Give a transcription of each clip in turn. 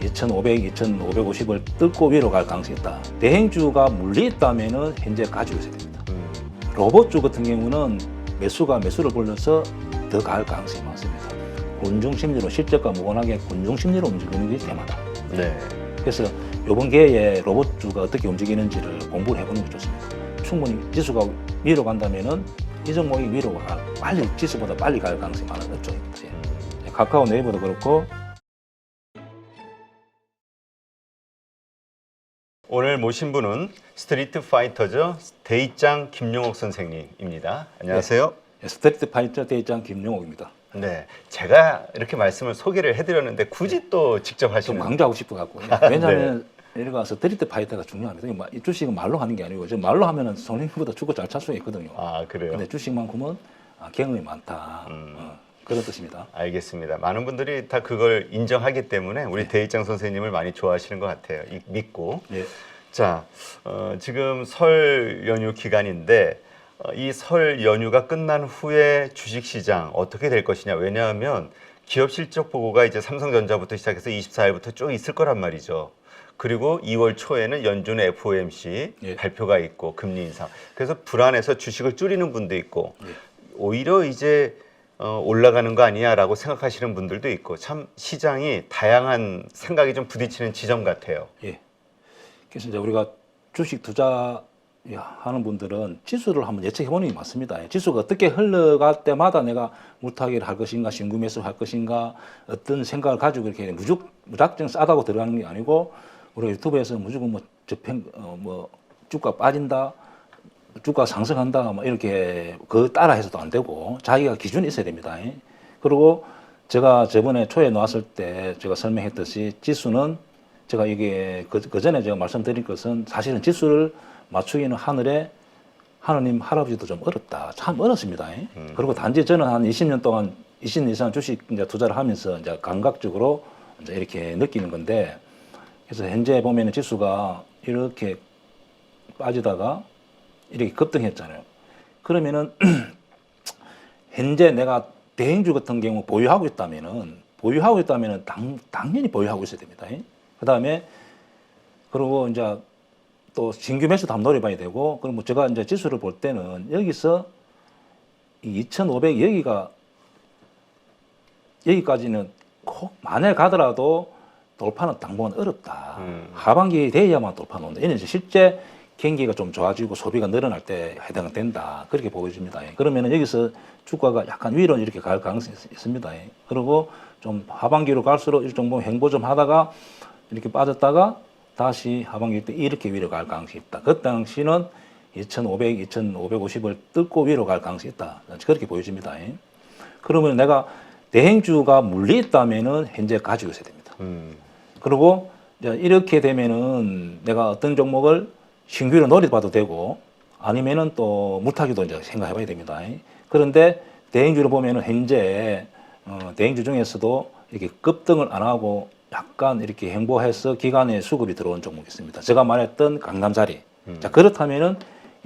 2,500, 2,550을 뚫고 위로 갈 가능성이 있다. 대행주가 물리 있다면은 현재 가지고 있어야 됩니다. 로봇주 같은 경우는 매수를 불러서 더 갈 가능성이 많습니다. 군중 심리로 실적과 무관하게 군중 심리로 움직이는 게 테마다. 네. 그래서 이번 기회에 로봇주가 어떻게 움직이는지를 공부를 해보는 게 좋습니다. 충분히 지수가 위로 간다면은 이 종목이 위로 빨리 지수보다 빨리 갈 가능성이 많은 쪽입니다. 예. 카카오 네이버도 그렇고. 오늘 모신 분은 스트리트 파이터죠. 대입장 김용옥 선생님입니다. 안녕하세요. 네. 스트리트 파이터 대입장 김용옥입니다. 네, 제가 이렇게 말씀을 소개를 해드렸는데 굳이 또 직접 좀 하시는. 강조하고 싶어 갖고. 왜냐하면 예를 스트리트 파이터가 중요합니다. 이 주식은 말로 하는 게 아니고 말로 하면은 손님보다 주고 잘 찰 수가 있거든요. 아, 그래요? 근데 주식만큼은 경험이 많다. 그런 뜻입니다. 알겠습니다. 많은 분들이 다 그걸 인정하기 때문에 우리 대입장 선생님을 많이 좋아하시는 것 같아요. 믿고. 예. 자, 지금 설 연휴 기간인데 이 설 연휴가 끝난 후에 주식시장 어떻게 될 것이냐. 왜냐하면 기업 실적 보고가 이제 삼성전자부터 시작해서 24일부터 쭉 있을 거란 말이죠. 그리고 2월 초에는 연준의 FOMC 예. 발표가 있고 금리 인상. 그래서 불안해서 주식을 줄이는 분도 있고 예. 오히려 이제 올라가는 거 아니야라고 생각하시는 분들도 있고 참 시장이 다양한 생각이 좀 부딪히는 지점 같아요. 예. 그래서 이제 우리가 주식 투자 하는 분들은 지수를 한번 예측해 보는 게 맞습니다. 지수가 어떻게 흘러갈 때마다 내가 물타기를 할 것인가, 신규 매수를 할 것인가, 어떤 생각을 가지고 이렇게 무작정 싸다고 들어가는 게 아니고, 우리가 유튜브에서 무조건 주가 빠진다, 주가 상승한다, 이렇게 따라 해서도 안 되고, 자기가 기준이 있어야 됩니다. 그리고 제가 저번에 초에 나왔을 때 제가 설명했듯이 지수는 제가 이게 그 전에 제가 말씀드린 것은 사실은 지수를 맞추기는 하느님 할아버지도 좀 어렵다. 참 어렵습니다. 그리고 단지 저는 한 20년 동안 20년 이상 주식 이제 투자를 하면서 이제 감각적으로 이제 이렇게 느끼는 건데, 그래서 현재 보면은 지수가 이렇게 빠지다가 이렇게 급등했잖아요. 그러면은 현재 내가 대행주 같은 경우 보유하고 있다면은 당연히 보유하고 있어야 됩니다. 그 다음에 그리고 이제 또 신규 매수도 한번 노려봐야 되고, 그럼 제가 이제 지수를 볼 때는 여기서 이 2,500 여기까지는 꼭 만약 가더라도 돌파는 당분간 어렵다. 하반기에 돼야만 돌파 나온다. 이는 이제 실제 경기가 좀 좋아지고 소비가 늘어날 때 해당된다. 그렇게 보여집니다. 그러면은 여기서 주가가 약간 위로 이렇게 갈 가능성이 있습니다. 그리고 좀 하반기로 갈수록 일정 행보 좀 하다가 이렇게 빠졌다가 다시 하반기 때 이렇게 위로 갈 가능성이 있다. 그 당시는 2,500, 2,550을 뚫고 위로 갈 가능성이 있다. 그렇게 보여집니다. 그러면 내가 대행주가 물리 있다면은 현재 가지고 있어야 됩니다. 그리고 이렇게 되면은 내가 어떤 종목을 신규로 노려봐도 되고 아니면은 또 물타기도 이제 생각해 봐야 됩니다. 그런데 대행주를 보면은 현재 대행주 중에서도 이렇게 급등을 안 하고 약간 이렇게 행보해서 기간에 수급이 들어온 종목이 있습니다. 제가 말했던 강남자리. 자, 그렇다면은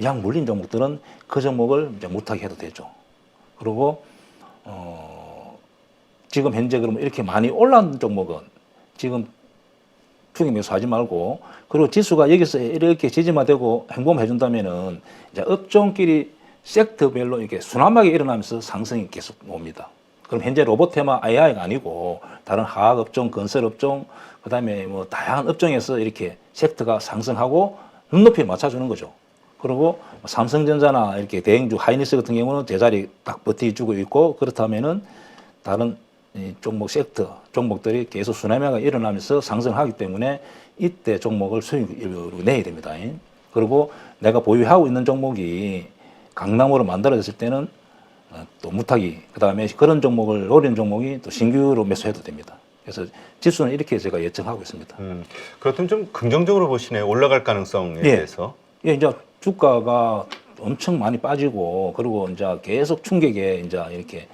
양 물린 종목들은 그 종목을 이제 물타기 해도 되죠. 그리고 지금 현재 그러면 이렇게 많이 올라온 종목은 지금 투기 매수하지 말고, 그리고 지수가 여기서 이렇게 지지마되고 행보만 해준다면은 이제 업종끼리 섹터별로 이렇게 순환막이 일어나면서 상승이 계속 옵니다. 그럼 현재 로봇 테마 AI가 아니고 다른 화학 업종, 건설 업종, 그다음에 다양한 업종에서 이렇게 섹터가 상승하고 눈높이를 맞춰주는 거죠. 그리고 삼성전자나 이렇게 대행주 하이닉스 같은 경우는 제자리 딱 버티주고 있고, 그렇다면은 다른 종목 섹터 종목들이 계속 순환매가 일어나면서 상승하기 때문에 이때 종목을 수익으로 내야 됩니다. 그리고 내가 보유하고 있는 종목이 강남으로 만들어졌을 때는 또 무타기, 그 다음에 그런 종목을 노리는 종목이 또 신규로 매수해도 됩니다. 그래서 지수는 이렇게 제가 예측하고 있습니다. 그렇다면 좀 긍정적으로 보시네요. 올라갈 가능성에 대해서. 예, 이제 주가가 엄청 많이 빠지고, 그리고 이제 계속 충격에 이제 이렇게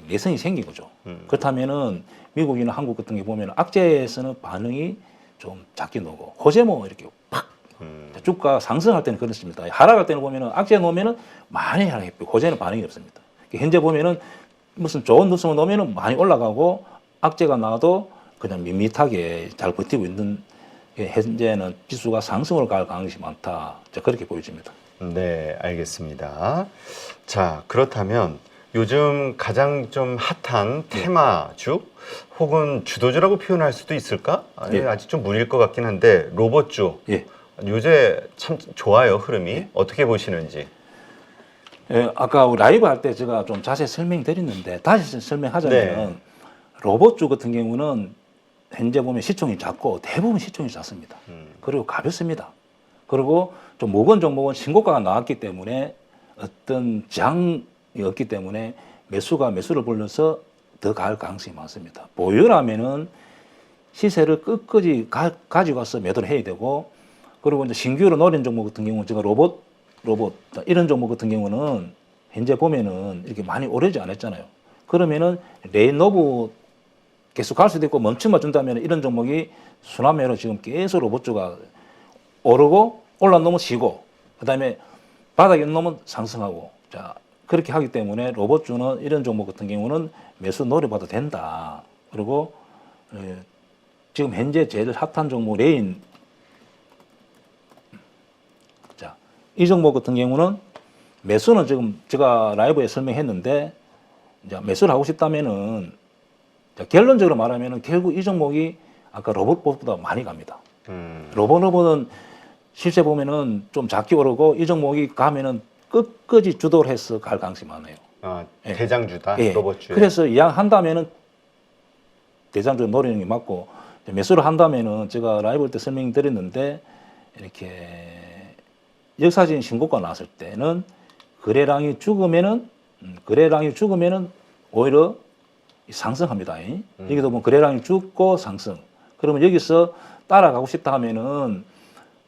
내성이 생긴 거죠. 그렇다면은 미국이나 한국 같은 게 보면 악재에서는 반응이 좀 작게 나오고, 호재 이렇게 팍 주가 상승할 때는 그렇습니다. 하락할 때는 보면은 악재 놓으면은 많이 하락했고 호재는 반응이 없습니다. 현재 보면은 무슨 좋은 뉴스만 놓으면은 많이 올라가고, 악재가 나와도 그냥 밋밋하게 잘 버티고 있는 게 현재는 지수가 상승으로 갈 가능성이 많다. 자, 그렇게 보여집니다. 네, 알겠습니다. 자, 그렇다면 요즘 가장 좀 핫한 테마주 혹은 주도주라고 표현할 수도 있을까? 아니, 예. 아직 좀 무리일 것 같긴 한데 로봇주. 예. 요새 참 좋아요, 흐름이. 어떻게 보시는지. 예, 아까 우리 라이브 할 때 제가 좀 자세히 설명드렸는데 다시 설명하자면 네. 로봇주 같은 경우는 현재 보면 시총이 작고 대부분 시총이 작습니다. 그리고 가볍습니다. 그리고 좀 무거운 종목은 신고가가 나왔기 때문에 어떤 저항이 없기 때문에 매수를 불러서 더 갈 가능성이 많습니다. 보유라면은 시세를 끝까지 가지고 가서 매도를 해야 되고, 그리고 이제 신규로 노린 종목 같은 경우는 제가 로봇 이런 종목 같은 경우는 현재 보면은 이렇게 많이 오르지 않았잖아요. 그러면은 레인노브 계속 갈 수도 있고 멈춤만 준다면 이런 종목이 순환매로 지금 계속 로봇주가 오르고 올라놓으면 쉬고 그다음에 바닥에 놓으면 상승하고, 자 그렇게 하기 때문에 로봇주는 이런 종목 같은 경우는 매수 노려봐도 된다. 그리고 지금 현재 제일 핫한 종목 레인, 자 이 종목 같은 경우는 매수는 지금 제가 라이브에 설명했는데, 이제 매수를 하고 싶다면은 결론적으로 말하면은 결국 이 종목이 아까 로봇보다 많이 갑니다. 로봇은 실제 보면은 좀 작게 오르고 이 종목이 가면은 끝까지 주도를 해서 갈 가능성이 많아요. 아, 예. 대장주다, 예. 로봇주에. 그래서 이왕한다면은 대장주 노리는 게 맞고, 매수를 한다면은 제가 라이브 때 설명드렸는데 이렇게 역사적인 신고가 나왔을 때는 거래량이 죽으면은 오히려 상승합니다. 여기도 보면 거래량이 죽고 상승. 그러면 여기서 따라가고 싶다 하면은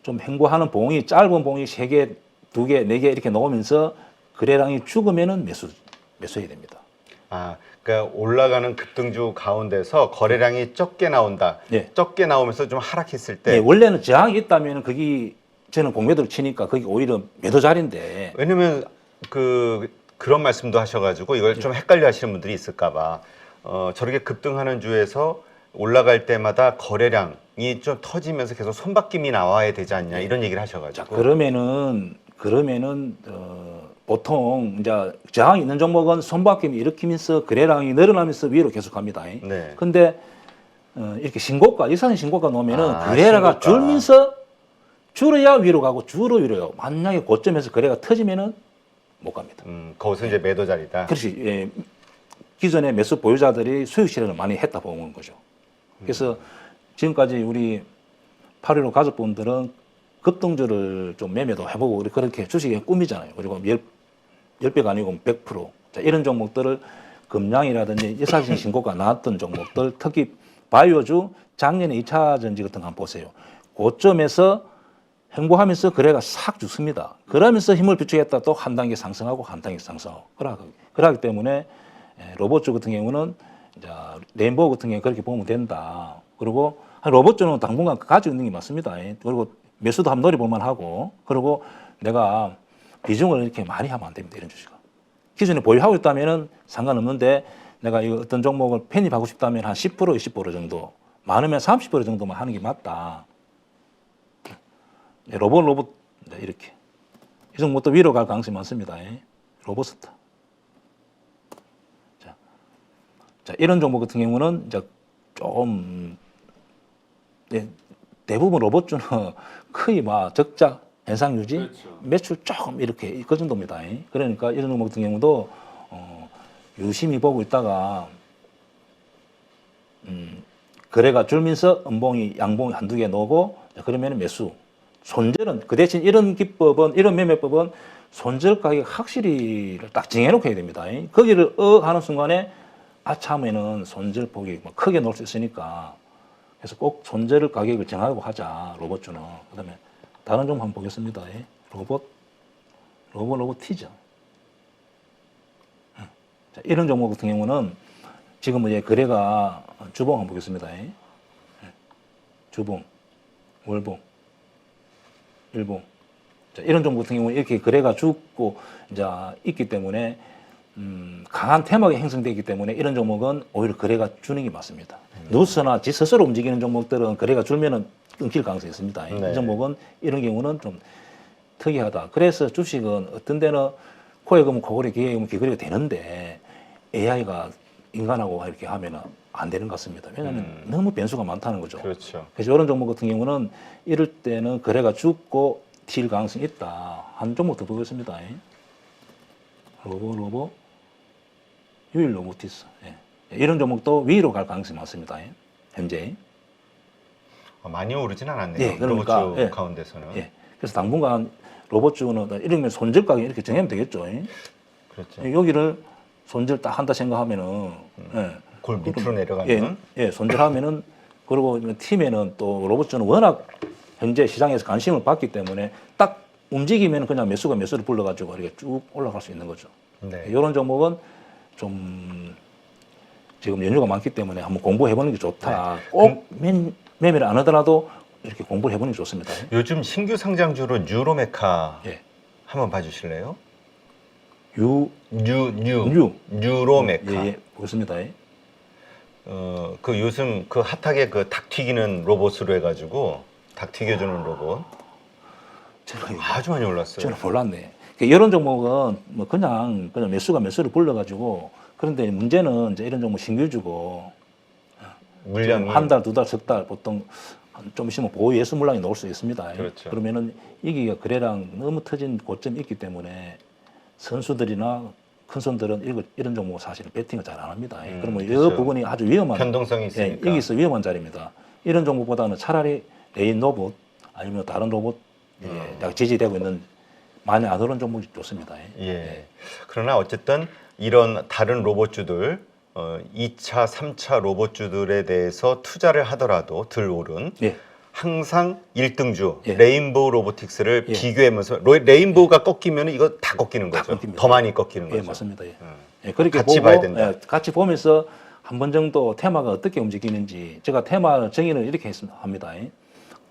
좀 횡보하는 봉이, 짧은 봉이 3개, 2개, 4개 이렇게 놓으면서 거래량이 죽으면은 매수해야 됩니다. 아, 그러니까 올라가는 급등주 가운데서 거래량이 적게 나온다. 예. 적게 나오면서 좀 하락했을 때. 네, 원래는 저항이 있다면 거기 저는 공매도를 치니까 거기 오히려 매도 자리인데. 왜냐면 그런 말씀도 하셔가지고 이걸 좀 헷갈려 하시는 분들이 있을까봐 저렇게 급등하는 주에서 올라갈 때마다 거래량이 좀 터지면서 계속 손바뀜이 나와야 되지 않냐 이런 얘기를 자, 하셔가지고. 그러면은 보통 이제 저항이 있는 종목은 손바뀜이 일으키면서 거래량이 늘어나면서 위로 계속 갑니다. 네. 근데 이렇게 역사적인 신고가 놓으면은 아, 거래량가 신고가. 줄면서 줄어야 위로 가고 위로요. 만약에 고점에서 거래가 터지면은 못 갑니다. 거기서 이제 매도 자리다. 그렇지. 예. 기존의 매수 보유자들이 수익 실현을 많이 했다 보는 거죠. 그래서 지금까지 우리 815 가족분들은 급등주를 좀 매매도 해보고 우리 그렇게 주식에 꾸미잖아요. 그리고 10배가 아니고 100%. 자, 이런 종목들을 금양이라든지 역사적인 신고가 나왔던 종목들, 특히 바이오주 작년에 2차 전지 같은 거 한번 보세요. 고점에서 행보하면서 거래가 싹 죽습니다. 그러면서 힘을 비축했다 또 한 단계 상승하고 한 단계 상승하고. 그러기 때문에 로봇주 같은 경우는 이제 레인보우 같은 경우 그렇게 보면 된다. 그리고 로봇주는 당분간 가지고 있는 게 맞습니다. 그리고 매수도 한번 노려볼만 하고, 그리고 내가 비중을 이렇게 많이 하면 안 됩니다. 이런 주식은. 기존에 보유하고 있다면은 상관없는데 내가 이 어떤 종목을 편입하고 싶다면 한 10%, 20% 정도, 많으면 30% 정도만 하는 게 맞다. 로봇 이렇게. 이 종목도 위로 갈 가능성이 많습니다. 로봇스타. 자, 이런 종목 같은 경우는 이제 좀 대부분 로봇주는 거의 막 적자 현상 유지, 그렇죠. 매출 조금 이렇게 그 정도입니다. 그러니까 이런 종목 같은 경우도 유심히 보고 있다가 거래가 줄면서 음봉이 양봉이 한두 개 놓고 그러면 매수. 손절은 그 대신 이런 기법은, 이런 매매법은 손절 가격 확실히 딱 정해놓고 해야 됩니다. 거기를 하는 순간에 아차하면은 손절 폭이 크게 놓을 수 있으니까, 그래서 꼭 손절 가격을 정하고 하자. 로봇주는. 그다음에 다른 종 한번 보겠습니다. 로봇 티저. 자, 이런 종목 같은 경우는 지금 이제 거래가 주봉 한번 보겠습니다. 주봉, 월봉, 일봉. 자, 이런 종목 같은 경우는 이렇게 거래가 죽고 이제 있기 때문에 강한 테마가 형성되기 때문에 이런 종목은 오히려 거래가 주는 게 맞습니다. 누스나 지 스스로 움직이는 종목들은 거래가 줄면은 끊길 가능성이 있습니다. 네. 이 종목은 이런 경우는 좀 특이하다. 그래서 주식은 어떤 데는 코에 그면 코걸이, 기에 그면 귀걸이가 되는데 AI가 인간하고 이렇게 하면은 안 되는 것 같습니다. 왜냐하면 너무 변수가 많다는 거죠. 그렇죠. 그래서 이런 종목 같은 경우는 이럴 때는 거래가 죽고 튈 가능성이 있다. 한 종목 더 보겠습니다. 로보 유일 로보티스. 예. 이런 종목도 위로 갈 가능성이 많습니다. 현재. 많이 오르진 않았네요. 예, 그러니까, 로봇주 예. 가운데서는. 예. 그래서 당분간 로봇주는 이러면 손절 가격 이렇게 정하면 되겠죠. 그렇죠. 여기를 손절 딱 한다 생각하면은 예. 골 밑으로 내려가면. 예, 손절하면은 그리고 팀에는 또 로봇주는 워낙 현재 시장에서 관심을 받기 때문에 딱 움직이면 그냥 매수가 매수를 불러가지고 이렇게 쭉 올라갈 수 있는 거죠. 네. 이런 종목은 좀 지금 연휴가 많기 때문에 한번 공부해보는 게 좋다. 꼭 매매를 안 하더라도 이렇게 공부를 해보는 게 좋습니다. 요즘 신규 상장주로 뉴로메카 예. 한번 봐주실래요? 뉴. 뉴로메카. 예, 보겠습니다. 그 요즘 그 핫하게 그 닭 튀기는 로봇으로 해가지고 닭 튀겨주는 로봇 저는 아주 많이 올랐어요. 저는 몰랐네. 이런 종목은 뭐 그냥 매수가 매수를 불러가지고 그런데 문제는 이제 이런 종목 신규주고 물량이 한 달, 두 달, 석 달 보통 좀 있으면 보호 예수 물량이 나올 수 있습니다. 그렇죠. 그러면은 이게 거래량 너무 터진 고점이 있기 때문에 선수들이나 큰 손들은 이런 종목 사실은 베팅을 잘 안 합니다. 그러면 이 그렇죠. 부분이 아주 위험한 변동성이 있으니까. 여기서 위험한 자리입니다. 이런 종목보다는 차라리 레인 로봇 아니면 다른 로봇 약 지지되고 있는 많이 안 오른 종목이 좋습니다. 예. 그러나 어쨌든 이런 다른 로봇주들 2차, 3차 로봇주들에 대해서 투자를 하더라도 덜 오른 예. 항상 1등주 예. 레인보우 로보틱스를 예. 비교하면서 레인보우가 꺾이면 이거 다 꺾이는 다 거죠. 꺾입니다. 더 많이 꺾이는 예, 거죠. 맞습니다. 예, 그렇게 같이 보고, 봐야 된다. 예, 같이 보면서 한 번 정도 테마가 어떻게 움직이는지 제가 테마 정의를 이렇게 합니다.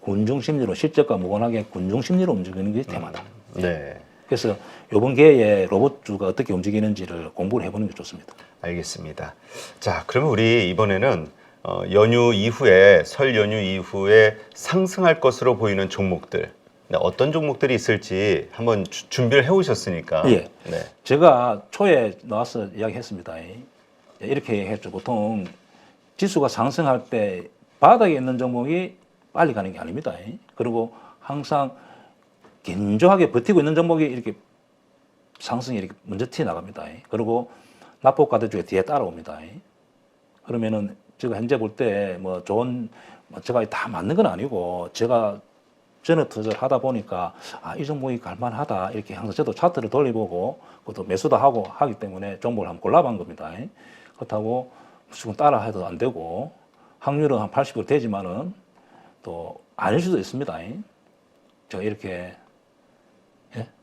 군중 심리로 실적과 무관하게 군중 심리로 움직이는 게 테마다. 네. 그래서 이번 기회에 로봇주가 어떻게 움직이는지를 공부를 해보는 게 좋습니다. 알겠습니다. 자, 그러면 우리 이번에는 연휴 이후에 설 연휴 이후에 상승할 것으로 보이는 종목들 어떤 종목들이 있을지 한번 준비를 해오셨으니까. 예. 네. 제가 초에 나와서 이야기했습니다. 이렇게 했죠. 보통 지수가 상승할 때 바닥에 있는 종목이 빨리 가는 게 아닙니다. 그리고 항상 견조하게 버티고 있는 종목이 이렇게 상승이 이렇게 먼저 튀어나갑니다. 그리고 납폭 가드주에 뒤에 따라옵니다. 그러면은 제가 현재 볼 때 뭐 좋은 제가 다 맞는 건 아니고 제가 전에 투자를 하다 보니까 이 종목이 갈만하다 이렇게 항상 저도 차트를 돌려보고 그것도 매수도 하고 하기 때문에 종목을 한번 골라본 겁니다. 그렇다고 무조건 따라 해도 안 되고 확률은 한 80% 되지만은 또 아닐 수도 있습니다. 제가 이렇게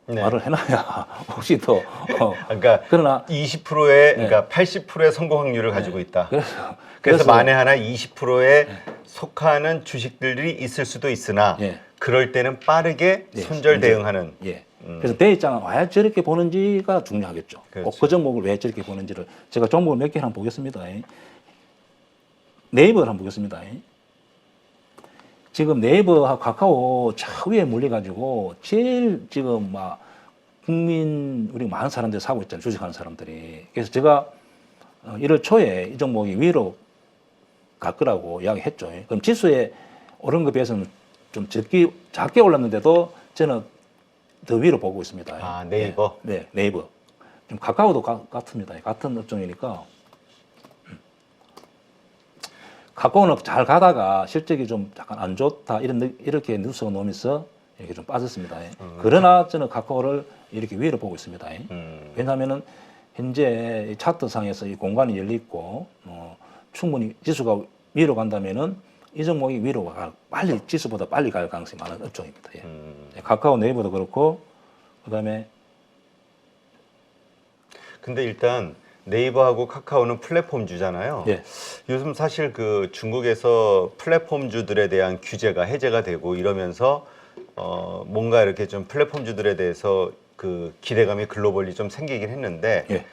네. 말을 해놔야 혹시 더 그러니까 그러나 20%의 그러니까 80%의 성공 확률을 가지고 있다. 그래서 만에 하나 20%에 속하는 주식들이 있을 수도 있으나 그럴 때는 빠르게 손절 대응하는. 그래서 대입장은 왜 저렇게 보는지가 중요하겠죠. 그렇죠. 꼭 그 종목을 왜 저렇게 보는지를 제가 종목을 몇 개 한번 보겠습니다. 네이버를 한번 보겠습니다. 지금 네이버하고 카카오 저 위에 몰려가지고 제일 지금 막 국민 우리 많은 사람들이 사고 있잖아요. 주식하는 사람들이. 그래서 제가 1월 초에 이 종목이 위로 갈 거라고 이야기했죠. 그럼 지수에 오른 것에 비해서는 좀 작게 올랐는데도 저는 더 위로 보고 있습니다. 네이버? 네, 네이버. 좀 카카오도 같습니다. 같은 업종이니까. 카카오는 잘 가다가 실적이 좀 약간 안 좋다 이렇게 뉴스가 나오면서 이렇게 좀 빠졌습니다. 그러나 저는 카카오를 이렇게 위로 보고 있습니다. 왜냐하면은 현재 차트상에서 이 공간이 열려 있고 충분히 지수가 위로 간다면은 이 종목이 위로 빨리 지수보다 빨리 갈 가능성이 많은 업종입니다. 카카오 네이버도 그렇고 그다음에 근데 일단 네이버하고 카카오는 플랫폼주잖아요. 예. 요즘 사실 그 중국에서 플랫폼주들에 대한 규제가 해제가 되고 이러면서 뭔가 이렇게 좀 플랫폼주들에 대해서 그 기대감이 글로벌리 좀 생기긴 했는데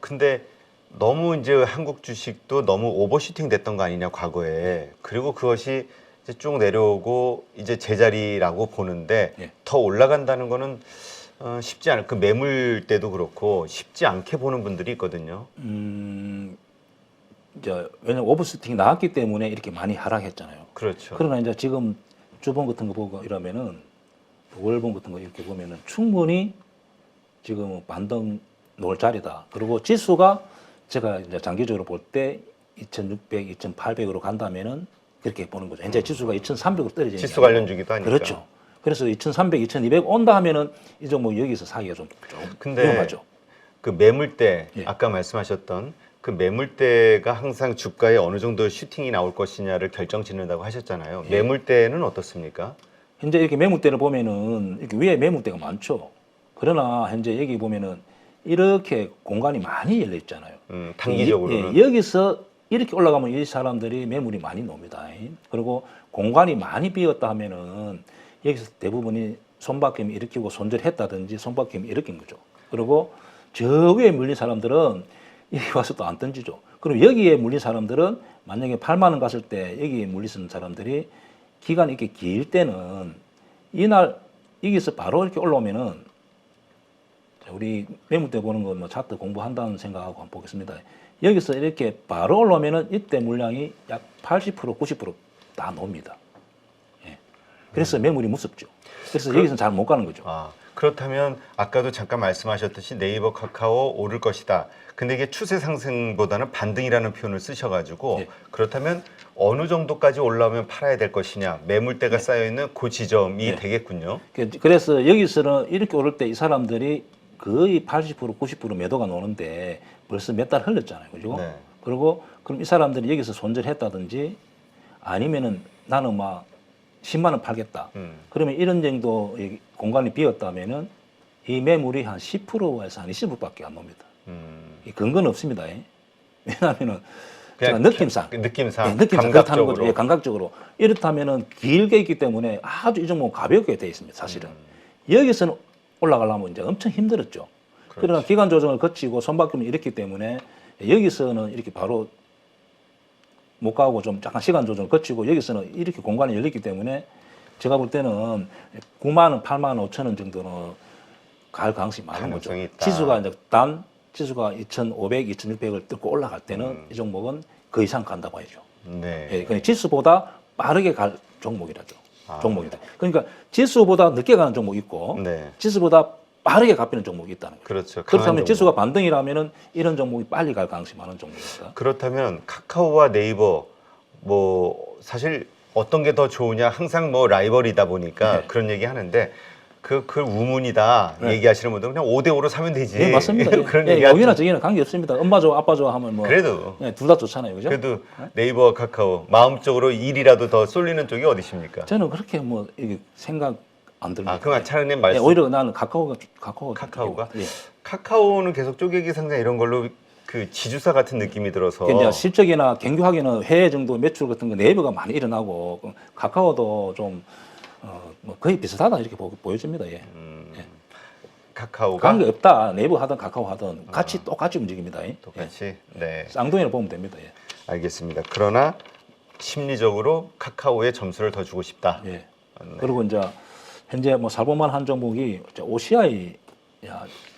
근데 너무 이제 한국 주식도 너무 오버슈팅 됐던 거 아니냐 과거에. 그리고 그것이 이제 쭉 내려오고 이제 제자리라고 보는데 예. 더 올라간다는 거는 쉽지 않을 그 매물대도 그렇고 쉽지 않게 보는 분들이 있거든요. 이제 왜냐면 오버슈팅이 나왔기 때문에 이렇게 많이 하락했잖아요. 그렇죠. 그러나 이제 지금 주봉 같은 거 보고 이러면은 월봉 같은 거 이렇게 보면은 충분히 지금 반등 놓을 자리다. 그리고 지수가 제가 이제 장기적으로 볼 때 2,600, 2,800으로 간다면은 그렇게 보는 거죠. 현재 지수가 2,300으로 떨어지는 지수 관련주기도 하니까. 그렇죠. 그래서 2,300, 2,200 온다 하면은 이 종목 여기서 사기가 좀 근데 위험하죠. 그 매물대 예. 아까 말씀하셨던 그 매물대가 항상 주가에 어느 정도 슈팅이 나올 것이냐를 결정짓는다고 하셨잖아요. 예. 매물대는 어떻습니까? 현재 이렇게 매물대를 보면은 이렇게 위에 매물대가 많죠. 그러나 현재 여기 보면은 이렇게 공간이 많이 열려 있잖아요. 단기적으로는. 예, 여기서 이렇게 올라가면 이 사람들이 매물이 많이 놉니다. 그리고 공간이 많이 비었다 하면은 여기서 대부분이 손바뀜 일으키고 손절했다든지 손바뀜 일으킨 거죠. 그리고 저 위에 물린 사람들은 여기 와서 또 안 던지죠. 그리고 여기에 물린 사람들은 만약에 8만 원 갔을 때 여기에 물리는 사람들이 기간이 이렇게 길 때는 이날 여기서 바로 이렇게 올라오면은 우리 매물대 보는 거 뭐 차트 공부한다는 생각하고 한번 보겠습니다. 여기서 이렇게 바로 올라오면은 이때 물량이 약 80%, 90%다 나옵니다. 예. 그래서 매물이 무섭죠. 그래서 여기서는 잘 못 가는 거죠. 그렇다면 아까도 잠깐 말씀하셨듯이 네이버, 카카오 오를 것이다. 근데 이게 추세 상승보다는 반등이라는 표현을 쓰셔가지고 예. 그렇다면 어느 정도까지 올라오면 팔아야 될 것이냐 매물대가 쌓여있는 그 지점이 되겠군요. 그래서 여기서는 이렇게 오를 때 이 사람들이 거의 80%, 90% 매도가 나오는데 벌써 몇 달 흘렀잖아요. 그죠? 네. 그리고 그럼 이 사람들이 여기서 손절했다든지 아니면은 나는 막 10만 원 팔겠다. 그러면 이런 정도 공간이 비었다면은 이 매물이 한 10%에서 한 20%밖에 안 납니다. 이 근거는 없습니다. 왜냐하면은 제가 느낌상, 느낌상, 예, 느낌상 그렇다는 감각적으로. 거죠. 예, 감각적으로. 이렇다면은 길게 있기 때문에 아주 이 종목 가볍게 돼 있습니다. 사실은 여기서는 올라가려면 이제 엄청 힘들었죠. 그러나 기간 조정을 거치고 손바뀜을 일으켰기 때문에 여기서는 이렇게 바로 못 가고 좀 약간 시간 조정을 거치고 여기서는 이렇게 공간이 열렸기 때문에 제가 볼 때는 9만 원, 8만 원, 5천 원 정도는 갈 가능성이 많은 거죠. 가능성이 있다. 지수가 이제 지수가 2,500, 2,600을 뚫고 올라갈 때는 이 종목은 그 이상 간다고 해야죠. 네. 예, 그냥 지수보다 빠르게 갈 종목이라죠. 종목이다. 그러니까 지수보다 늦게 가는 종목이 있고 네. 지수보다 빠르게 갚이는 종목이 있다는 거죠. 그렇죠. 그렇다면 강한 지수가 반등이라면은 이런 종목이 빨리 갈 가능성이 많은 종목입니다. 그렇다면 카카오와 네이버 뭐 사실 어떤 게 더 좋으냐 항상 뭐 라이벌이다 보니까 그런 얘기 하는데 그 우문이다 얘기하시는 분들은 그냥 5대5로 사면 되지. 네, 맞습니다. 예. 그런 예, 얘기 여기나 저기나 관계 없습니다. 엄마 좋아, 아빠 좋아 하면 뭐 그래도 둘 다 좋잖아요, 그죠? 그래도 네이버와 카카오 마음적으로 일이라도 더 쏠리는 쪽이 어디십니까? 저는 그렇게 뭐 이게 생각 안 듭니다. 그럼 차라리 예, 말씀. 오히려 나는 카카오가 카카오가? 예. 카카오는 계속 쪼개기 상장 이런 걸로 그 지주사 같은 느낌이 들어서. 이제 실적이나 경규하게는 해외 정도 매출 같은 거 네이버가 많이 일어나고 카카오도 좀 뭐 거의 비슷하다 이렇게 보여집니다. 예. 카카오가 관계 없다. 네이버 하든 카카오 하든 같이 똑같이 움직입니다. 똑같이. 네. 쌍둥이로 보면 됩니다. 예. 알겠습니다. 그러나 심리적으로 카카오에 점수를 더 주고 싶다. 예. 그리고 이제 현재 뭐 살볼만 한 종목이 OCI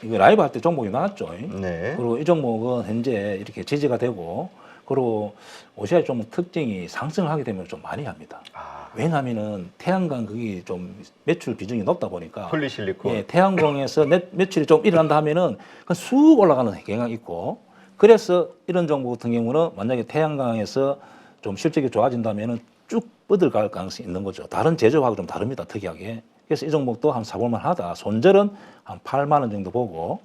이거 라이브 할 때 종목이 나왔죠. 네. 그리고 이 종목은 현재 이렇게 지지가 되고 그리고 OCI 종목 특징이 상승을 하게 되면 좀 많이 합니다. 왜냐하면은 태양광 그게 좀 매출 비중이 높다 보니까 폴리실리콘. 예, 태양광에서 매출이 좀 일어난다 하면은 쑥 올라가는 경향이 있고 그래서 이런 종목 같은 경우는 만약에 태양광에서 좀 실적이 좋아진다면은 쭉 뻗어갈 가능성이 있는 거죠. 다른 제조하고 좀 다릅니다. 특이하게. 그래서 이 종목도 한 사볼만 하다. 손절은 한 8만 원 정도 보고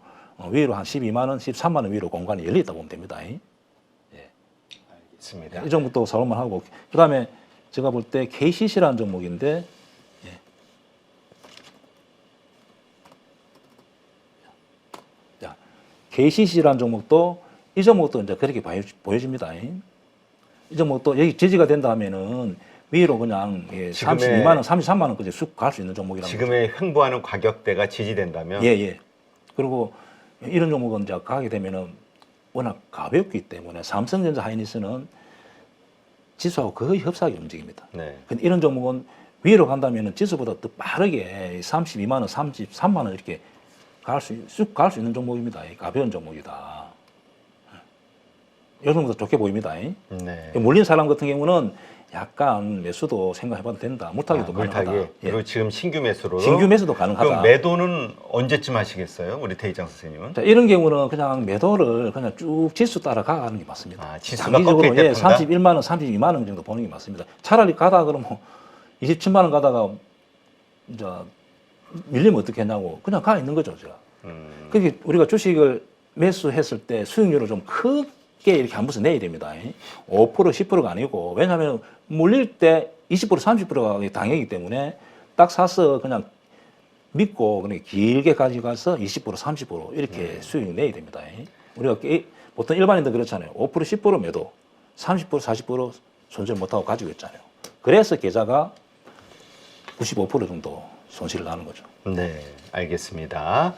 위로 한 12만 원, 13만 원 위로 공간이 열려 있다 보면 됩니다. 알겠습니다. 이 종목도 사볼만 하고 그다음에 제가 볼 때 KCC라는 종목인데 자, KCC라는 종목도 이 종목도 이제 그렇게 보여집니다. 이 종목도 여기 지지가 된다 하면은 위로 그냥 32만 원, 33만 원까지 쑥 갈 수 있는 종목이라는 지금의 횡보하는 가격대가 지지된다면 예. 그리고 이런 종목은 이제 가게 되면은 워낙 가볍기 때문에 삼성전자 하이닉스는 지수하고 거의 흡사하게 움직입니다. 네. 근데 이런 종목은 위로 간다면 지수보다 더 빠르게 32만 원, 33만 원 이렇게 쑥 갈 수 있는 종목입니다. 가벼운 종목이다. 이 정도 좋게 보입니다. 네. 몰린 사람 같은 경우는 약간 매수도 생각해봐도 된다. 물타기도 물타기. 가능하다. 그리고 지금 신규 매수로. 신규 매수도 가능하다. 그럼 매도는 언제쯤 하시겠어요? 우리 대희장 선생님은? 자, 이런 경우는 그냥 매도를 그냥 쭉 지수 따라가는 게 맞습니다. 아, 지수가 장기적으로 꺾일 때 예, 푼다? 31만 원, 32만 원 정도 보는 게 맞습니다. 차라리 가다 그러면 27만 원 가다가 이제 밀리면 어떻게 하냐고 그냥 가 있는 거죠, 제가. 그게 우리가 주식을 매수했을 때 수익률을 좀 크게 이렇게 한 번씩 내야 됩니다. 5% 10%가 아니고 왜냐하면 몰릴 때 20% 30%가 당이기 때문에 딱 사서 그냥 믿고 그냥 길게 가져가서 20% 30% 이렇게 수익 내야 됩니다. 우리가 보통 일반인들 그렇잖아요. 5% 10% 매도 30% 40% 손절 못하고 가지고 있잖아요. 그래서 계좌가 95% 정도 손실을 나는 거죠. 네, 알겠습니다.